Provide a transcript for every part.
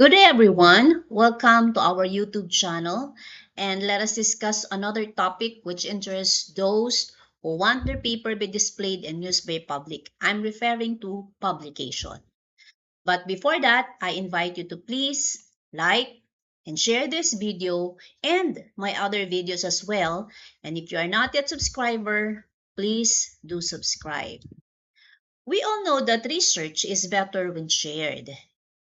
Good day, everyone. Welcome to our YouTube channel, and let us discuss another topic which interests those who want their paper be displayed and used by public. I'm referring to publication. But before that, I invite you to please like and share this video and my other videos as well. And if you are not yet subscriber, please do subscribe. We all know that research is better when shared.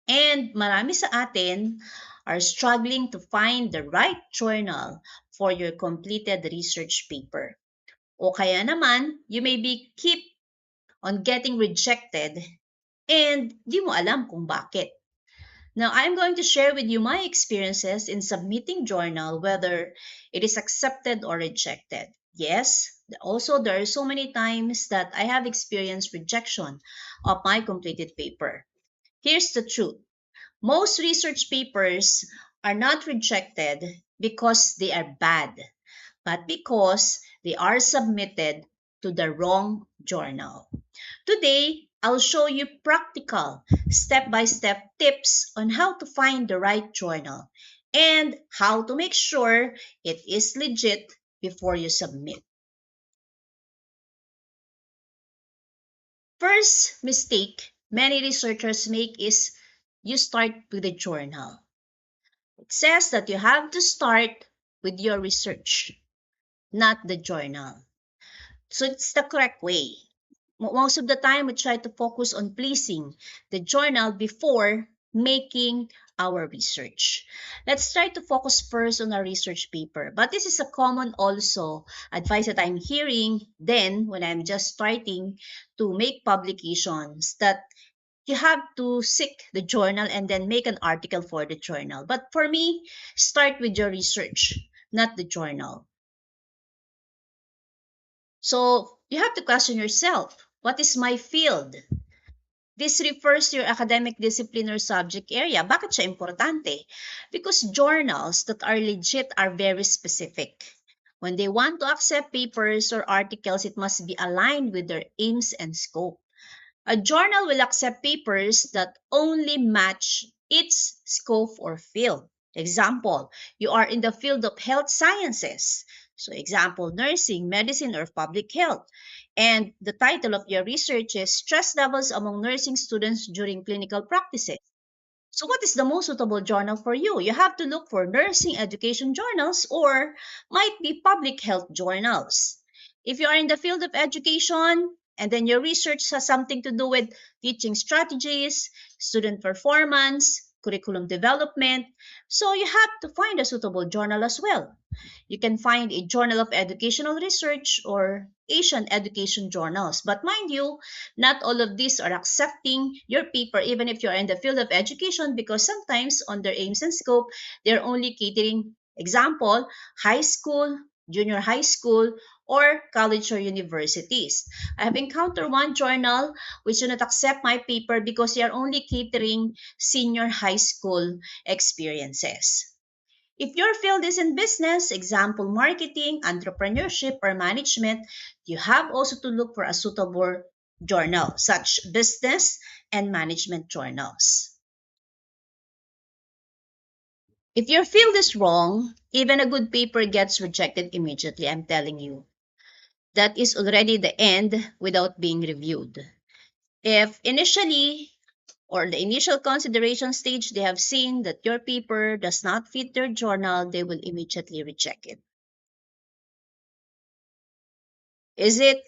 And marami sa atin are struggling to find the right journal for your completed research paper. O kaya naman, you may be keep on getting rejected and di mo alam kung bakit. Now, I'm going to share with you my experiences in submitting journal, whether it is accepted or rejected. Yes, also there are so many times that I have experienced rejection of my completed paper. Here's the truth. Most research papers are not rejected because they are bad, but because they are submitted to the wrong journal. Today, I'll show you practical, step-by-step tips on how to find the right journal and how to make sure it is legit before you submit. First mistake many researchers make is you start with the journal. It says that you have to start with your research, not the journal. So it's the correct way. Most of the time, we try to focus on pleasing the journal before making our research. Let's try to focus first on our research paper. But this is a common also advice that I'm hearing then when I'm just starting to make publications, that you have to seek the journal and then make an article for the journal. But for me, start with your research, not the journal. So you have to question yourself, what is my field? This refers to your academic discipline or subject area. Bakit siya importante? Because journals that are legit are very specific. When they want to accept papers or articles, it must be aligned with their aims and scope. A journal will accept papers that only match its scope or field. Example, you are in the field of health sciences. So example, nursing, medicine, or public health. And the title of your research is Stress Levels Among Nursing Students During Clinical Practices. So what is the most suitable journal for you? You have to look for nursing education journals or might be public health journals. If you are in the field of education and then your research has something to do with teaching strategies, student performance, curriculum development, so you have to find a suitable journal as well. You can find a Journal of Educational Research or Asian Education Journals. But mind you, not all of these are accepting your paper even if you're in the field of education, because sometimes on their aims and scope, they're only catering, example, high school, junior high school, or college or universities. I have encountered one journal which do not accept my paper because they are only catering senior high school experiences. If your field is in business, example marketing, entrepreneurship, or management, you have also to look for a suitable journal, such business and management journals. If your field is wrong, even a good paper gets rejected immediately, I'm telling you. That is already the end without being reviewed. If initially or the initial consideration stage they have seen that your paper does not fit their journal, they will immediately reject it. Is it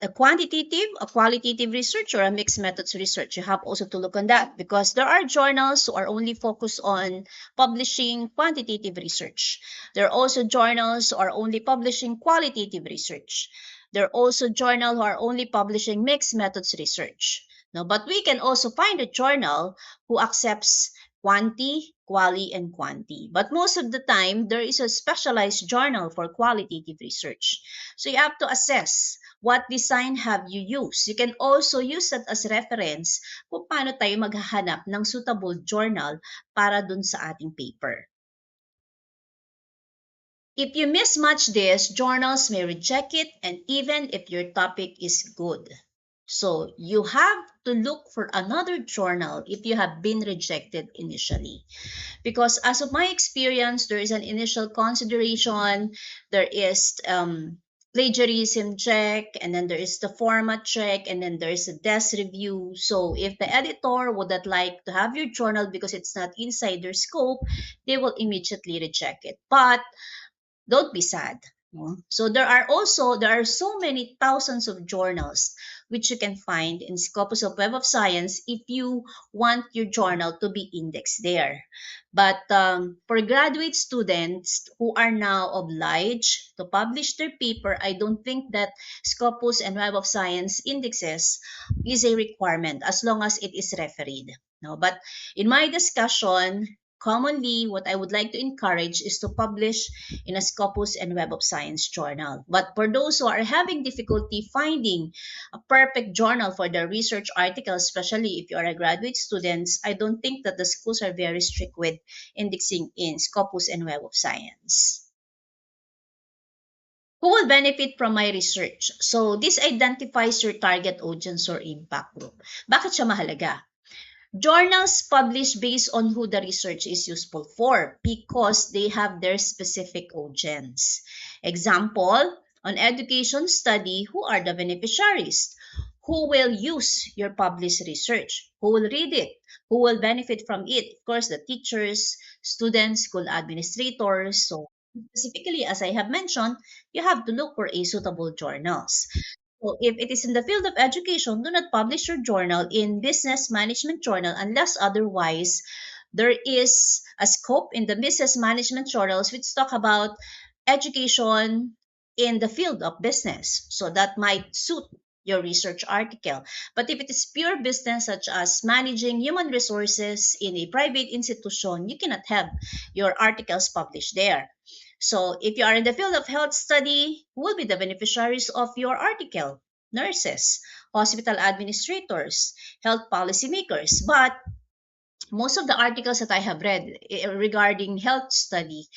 a quantitative, a qualitative research, or a mixed methods research? You have also to look on that, because there are journals who are only focused on publishing quantitative research. There are also journals who are only publishing qualitative research. There are also journals who are only publishing mixed methods research. Now, but we can also find a journal who accepts quanti, quali, and quanti. But most of the time, there is a specialized journal for qualitative research. So you have to assess what design have you used. You can also use that as reference kung paano tayo maghahanap ng suitable journal para dun sa ating paper. If you mismatch this, journals may reject it, and even if your topic is good. So you have to look for another journal if you have been rejected initially. Because as of my experience, there is an initial consideration, there is plagiarism check, and then there is the format check, and then there is a desk review. So if the editor would not like to have your journal because it's not inside their scope, they will immediately reject it. But don't be sad. No? So there are so many thousands of journals which you can find in Scopus of Web of Science if you want your journal to be indexed there. But for graduate students who are now obliged to publish their paper, I don't think that Scopus and Web of Science indexes is a requirement as long as it is refereed. No, but in my discussion, commonly what I would like to encourage is to publish in a Scopus and Web of Science journal. But for those who are having difficulty finding a perfect journal for their research article, especially if you are a graduate student, I don't think that the schools are very strict with indexing in Scopus and Web of Science. Who will benefit from my research? So this identifies your target audience or impact group. Bakit siya mahalaga? Journals publish based on who the research is useful for because they have their specific audience. Example, on education study, who are the beneficiaries? Who will use your published research? Who will read it? Who will benefit from it? Of course, the teachers, students, school administrators. So specifically, as I have mentioned, you have to look for a suitable journals. So if it is in the field of education, do not publish your journal in business management journal unless otherwise there is a scope in the business management journals which talk about education in the field of business. So that might suit your research article. But if it is pure business such as managing human resources in a private institution, you cannot have your articles published there. So if you are in the field of health study, who will be the beneficiaries of your article? Nurses, hospital administrators, health policymakers. But most of the articles that I have read regarding health study,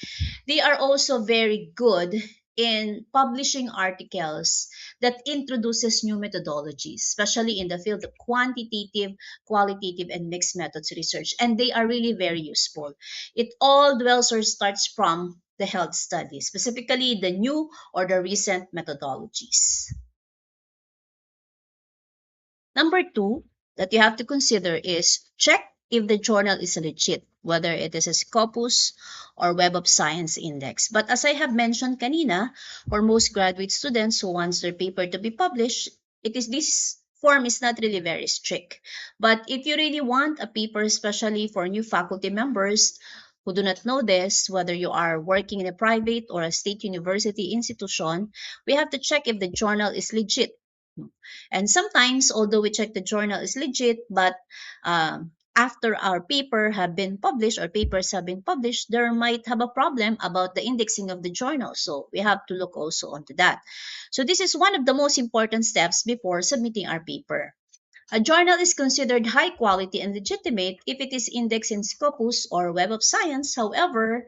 they are also very good in publishing articles that introduces new methodologies, especially in the field of quantitative, qualitative, and mixed methods research. And they are really very useful. It all dwells or starts from the health study, specifically the new or the recent methodologies. Number two that you have to consider is check if the journal is legit, whether it is a Scopus or Web of Science index. But as I have mentioned kanina, for most graduate students who wants their paper to be published, this form is not really very strict. But if you really want a paper, especially for new faculty members who do not know this, whether you are working in a private or a state university institution, we have to check if the journal is legit. And sometimes, although we check the journal is legit, but after our paper have been published or papers have been published, there might have a problem about the indexing of the journal. So we have to look also onto that. So this is one of the most important steps before submitting our paper. A journal is considered high quality and legitimate if it is indexed in Scopus or Web of Science. However,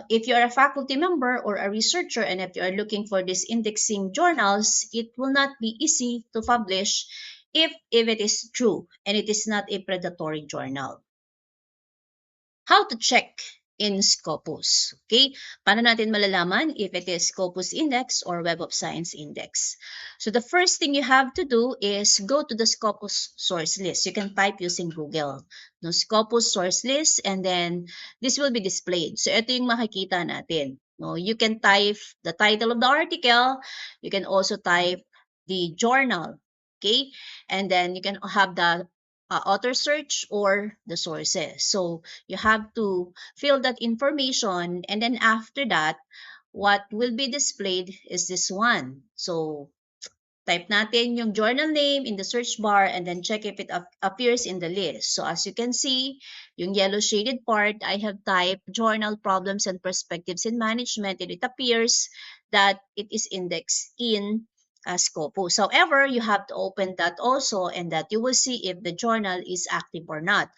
if you are a faculty member or a researcher and if you are looking for these indexing journals, it will not be easy to publish if it is true and it is not a predatory journal. How to check in Scopus? Okay, paano natin malalaman if it is Scopus Index or Web of Science Index? So the first thing you have to do is go to the Scopus source list. You can type using Google, no, Scopus source list, and then this will be displayed. So ito yung makikita natin. No, you can type the title of the article. You can also type the journal. Okay, and then you can have the author search or the sources. So you have to fill that information, and then after that, what will be displayed is this one. So type natin yung journal name in the search bar and then check if it appears in the list. So as you can see, yung yellow shaded part, I have typed journal problems and perspectives in management, and it appears that it is indexed in Scopus. However, you have to open that also, and that you will see if the journal is active or not.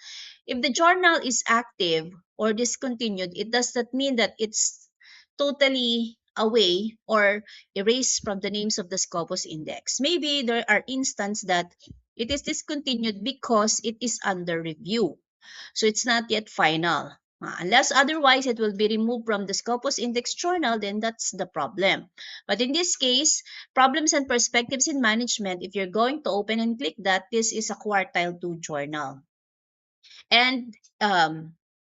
If the journal is active or discontinued, it does not mean that it's totally away or erased from the names of the Scopus index. Maybe there are instances that it is discontinued because it is under review. So it's not yet final. Unless otherwise it will be removed from the Scopus Index journal, then that's the problem. But in this case, problems and perspectives in management, if you're going to open and click that, this is a quartile 2 journal. And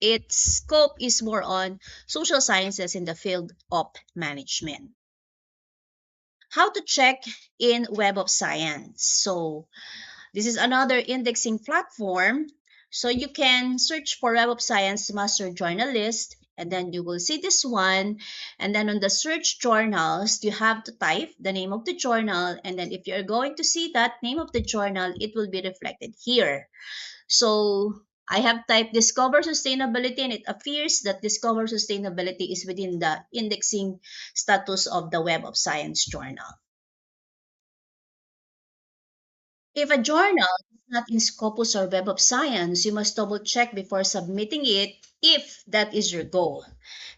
its scope is more on social sciences in the field of management. How to check in Web of Science. So this is another indexing platform. So you can search for Web of Science Master Journalist, and then you will see this one. And then on the search journals, you have to type the name of the journal. And then if you're going to see that name of the journal, it will be reflected here. So I have typed Discover Sustainability, and it appears that Discover Sustainability is within the indexing status of the Web of Science journal. If a journal is not in Scopus or Web of Science, you must double check before submitting it if that is your goal,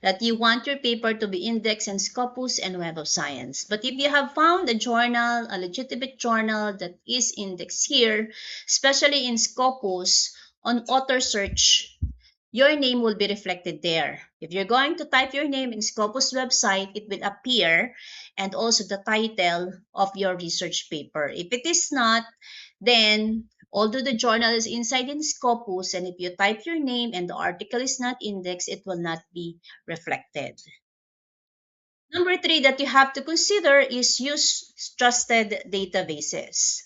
that you want your paper to be indexed in Scopus and Web of Science. But if you have found a journal, a legitimate journal that is indexed here, especially in Scopus, on author search, your name will be reflected there. If you're going to type your name in Scopus website, it will appear, and also the title of your research paper. If it is not, then although the journal is inside in Scopus, and if you type your name and the article is not indexed, it will not be reflected. Number 3 that you have to consider is use trusted databases.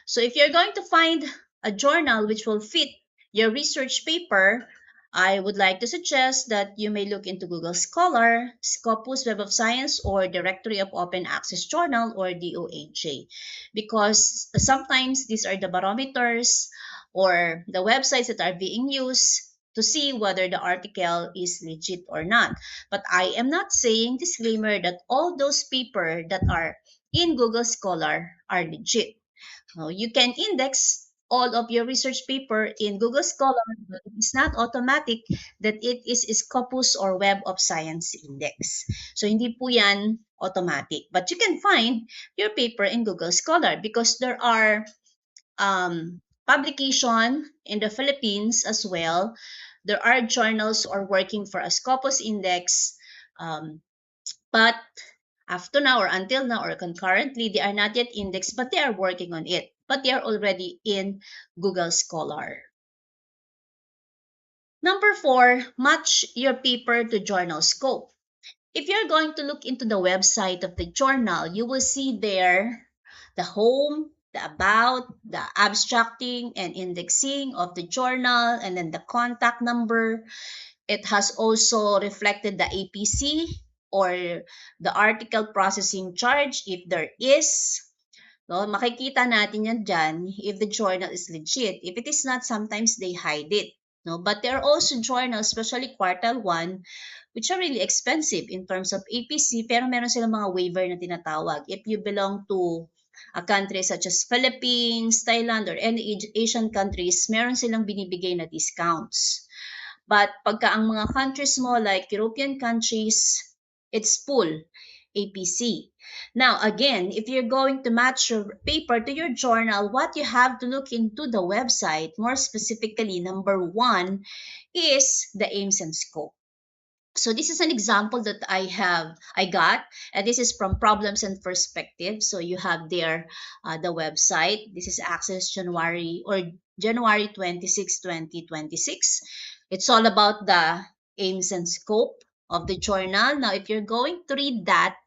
So if you're going to find a journal which will fit your research paper, I would like to suggest that you may look into Google Scholar, Scopus Web of Science, or Directory of Open Access Journal, or DOAJ, because sometimes these are the barometers or the websites that are being used to see whether the article is legit or not. But I am not saying, disclaimer, that all those papers that are in Google Scholar are legit. No, you can index all of your research paper in Google Scholar, but it's not automatic that it is Scopus or Web of Science index. So hindi po yan automatic. But you can find your paper in Google Scholar because there are publication in the Philippines as well. There are journals are working for a Scopus index, but after now or until now or concurrently, they are not yet indexed, but they are working on it. But they are already in Google Scholar. Number 4, match your paper to journal scope. If you're going to look into the website of the journal, you will see there the home, the about, the abstracting and indexing of the journal, and then the contact number. It has also reflected the APC or the article processing charge if there is. No, makikita natin yan dyan if the journal is legit. If it is not, sometimes they hide it. No, but there are also journals, especially quartile 1, which are really expensive in terms of APC, pero meron silang mga waiver na tinatawag. If you belong to a country such as Philippines, Thailand, or any Asian countries, meron silang binibigay na discounts. But pagka ang mga countries mo like European countries, it's full APC. Now, again, if you're going to match your paper to your journal, what you have to look into the website, more specifically, number 1, is the aims and scope. So this is an example that I got, and this is from Problems and Perspective. So you have there the website. This is Access January 26, 2026. It's all about the aims and scope of the journal. Now, if you're going to read that,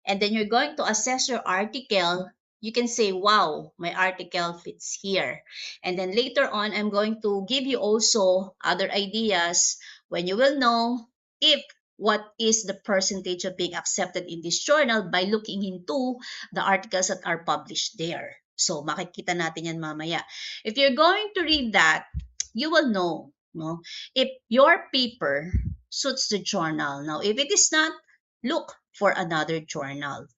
and then you're going to assess your article, you can say, wow, my article fits here. And then later on, I'm going to give you also other ideas when you will know if what is the percentage of being accepted in this journal by looking into the articles that are published there. So, makikita natin yan mamaya. If you're going to read that, you will know, no, if your paper suits the journal. Now, if it is not, look for another journal.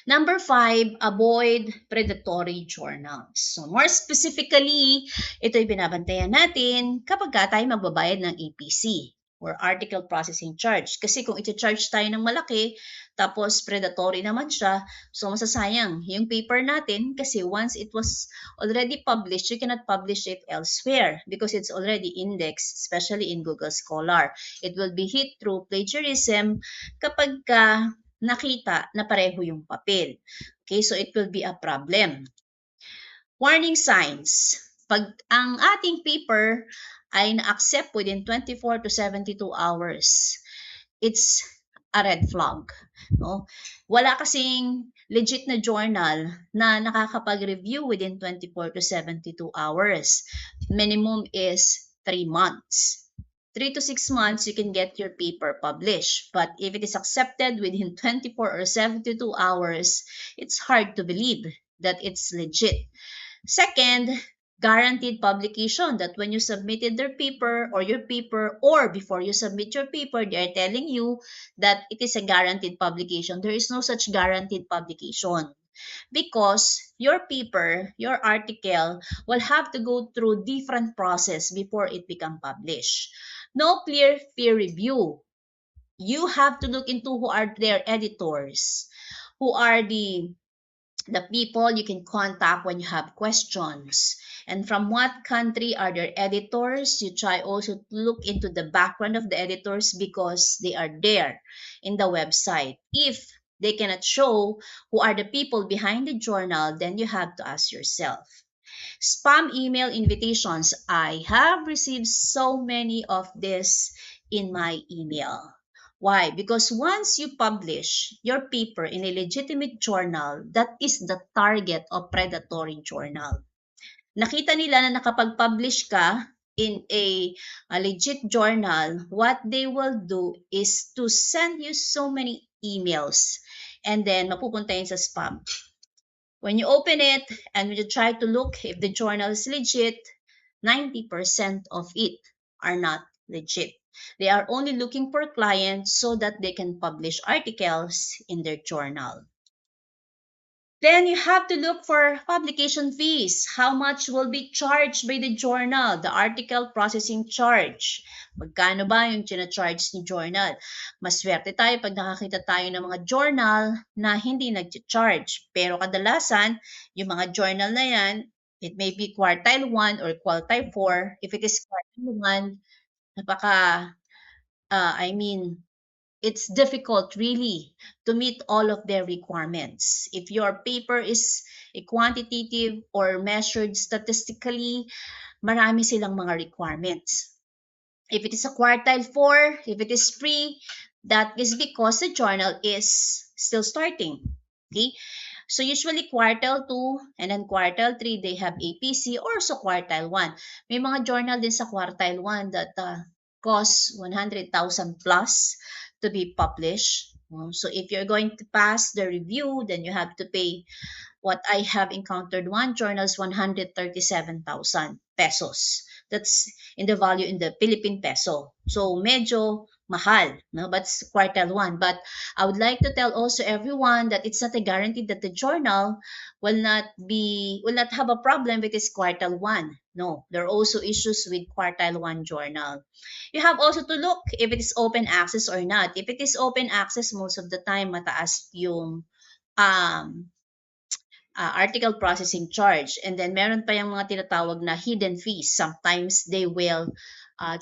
Number 5, avoid predatory journals. So more specifically, ito'y binabantayan natin kapag tayo magbabayad ng APC. or article processing charge. Kasi kung iti-charge tayo ng malaki, tapos predatory naman siya, so masasayang yung paper natin kasi once it was already published, you cannot publish it elsewhere because it's already indexed, especially in Google Scholar. It will be hit through plagiarism kapag nakita na pareho yung papel. Okay, so it will be a problem. Warning signs. Pag ang ating paper ay na-accept within 24 to 72 hours, it's a red flag. No? Wala kasing legit na journal na nakakapag-review within 24 to 72 hours. Minimum is 3 months. 3 to 6 months, you can get your paper published. But if it is accepted within 24 or 72 hours, it's hard to believe that it's legit. Second, guaranteed publication, that when you submitted their paper or your paper, or before you submit your paper, they are telling you that it is a guaranteed publication. There is no such guaranteed publication because your paper, your article will have to go through different process before it become published. No clear peer review. You have to look into who are their editors, who are the people you can contact when you have questions, and from what country are their editors. You try also to look into the background of the editors because they are there in the website. If they cannot show who are the people behind the journal, then you have to ask yourself. Spam email invitations. I have received so many of this in my email. Why? Because once you publish your paper in a legitimate journal, that is the target of predatory journal. Nakita nila na nakapag-publish ka in a legit journal, what they will do is to send you so many emails and then mapupunta yun sa spam. When you open it and when you try to look if the journal is legit, 90% of it are not legit. They are only looking for clients so that they can publish articles in their journal. Then you have to look for publication fees. How much will be charged by the journal, the article processing charge? Magkano ba yung charge ni journal? Maswerte tayo pag nakakita tayo ng mga journal na hindi nag-charge. Pero kadalasan, yung mga journal na yan, it may be quartile 1 or quartile 4. If it is quartile 1, it's difficult really to meet all of their requirements. If your paper is a quantitative or measured statistically, marami silang mga requirements. If it is a quartile 4, if it is free, that is because the journal is still starting. Okay? So usually quartile 2 and then quartile 3, they have APC, or so quartile 1. May mga journal din sa quartile 1 that cost 100,000 plus to be published. So if you're going to pass the review, then you have to pay, what I have encountered, one journal is 137,000 pesos. That's in the value in the Philippine peso. So medyo mahal, no? But it's quartile 1. But I would like to tell also everyone that it's not a guarantee that the journal will not have a problem with its quartile 1. No, there are also issues with quartile 1 journal. You have also to look if it is open access or not. If it is open access, most of the time mataas yung article processing charge. And then meron pa yung mga tinatawag na hidden fees. Sometimes they will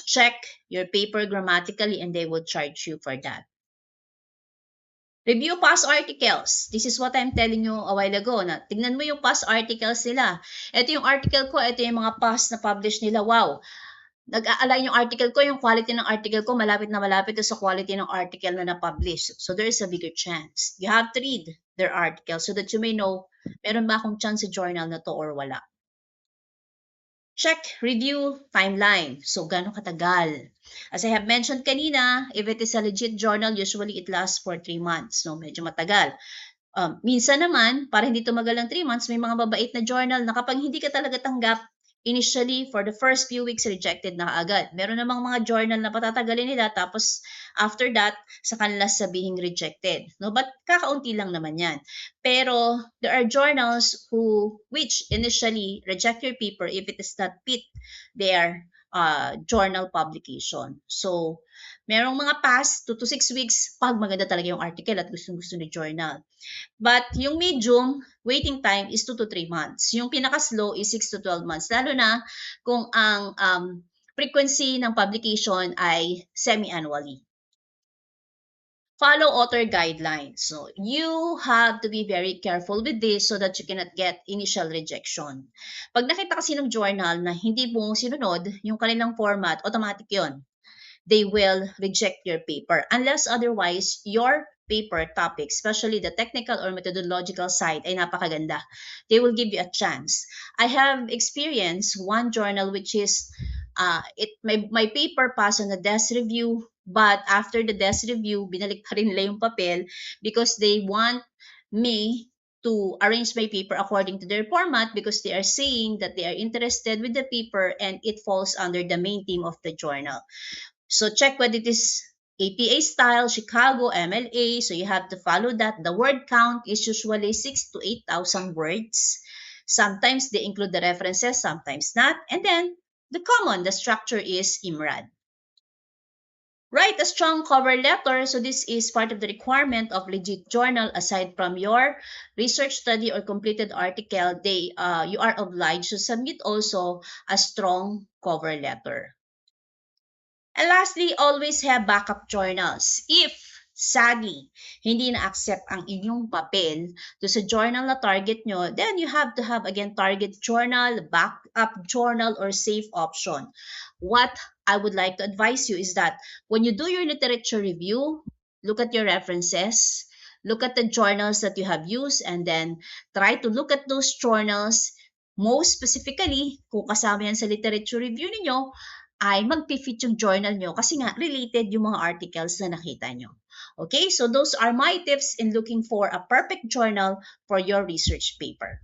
check your paper grammatically and they will charge you for that. Review past articles. This is what I'm telling you a while ago. Na tingnan mo yung past articles nila. Ito yung article ko, ito yung mga past na publish nila. Wow! Nag-a-align yung article ko, yung quality ng article ko, malapit na malapit sa quality ng article na na-publish. So there is a bigger chance. You have to read their article so that you may know, meron ba akong chance sa journal na to or wala. Check review timeline. So, gano'ng katagal? As I have mentioned kanina, if it is a legit journal, usually it lasts for 3 months. So, medyo matagal. Minsan naman, para hindi tumagal ng 3 months, may mga babait na journal na kapag hindi ka talaga tanggap, initially, for the first few weeks, rejected na agad. Meron namang mga journal na patatagalin nila, tapos after that, sa kanila sabihing rejected. No? But kakaunti lang naman yan. Pero there are journals which initially reject your paper if it is not fit their journal publication. So, merong mga past 2 to 6 weeks pag maganda talaga yung article at gusto ni journal. But yung medium, waiting time is 2 to 3 months. Yung pinaka-slow is 6 to 12 months. Lalo na kung ang frequency ng publication ay semi-annually. Follow author guidelines. So you have to be very careful with this so that you cannot get initial rejection. Pag nakita kasi ng journal na hindi mo sinunod yung kanilang format, automatic yon. They will reject your paper unless otherwise your paper topic, especially the technical or methodological side, ay napakaganda. They will give you a chance. I have experienced one journal which is my paper passed on the desk review, but after the desk review, binalik pa rin nila yung papel because they want me to arrange my paper according to their format because they are saying that they are interested with the paper and it falls under the main theme of the journal. So check whether it is APA style, Chicago, MLA. So you have to follow that. The word count is usually 6,000 to 8,000 words. Sometimes they include the references, sometimes not. And then the structure is IMRAD. Write a strong cover letter. So this is part of the requirement of legit journal. Aside from your research study or completed article, you are obliged to submit also a strong cover letter. And lastly, always have backup journals. If, sadly, hindi na-accept ang inyong papel to sa journal na target nyo, then you have to have, again, target journal, backup journal, or safe option. What I would like to advise you is that when you do your literature review, look at your references, look at the journals that you have used, and then try to look at those journals. Most specifically, kung kasama yan sa literature review ninyo, ay mag-fit yung journal nyo kasi nga related yung mga articles na nakita nyo. Okay, so those are my tips in looking for a perfect journal for your research paper.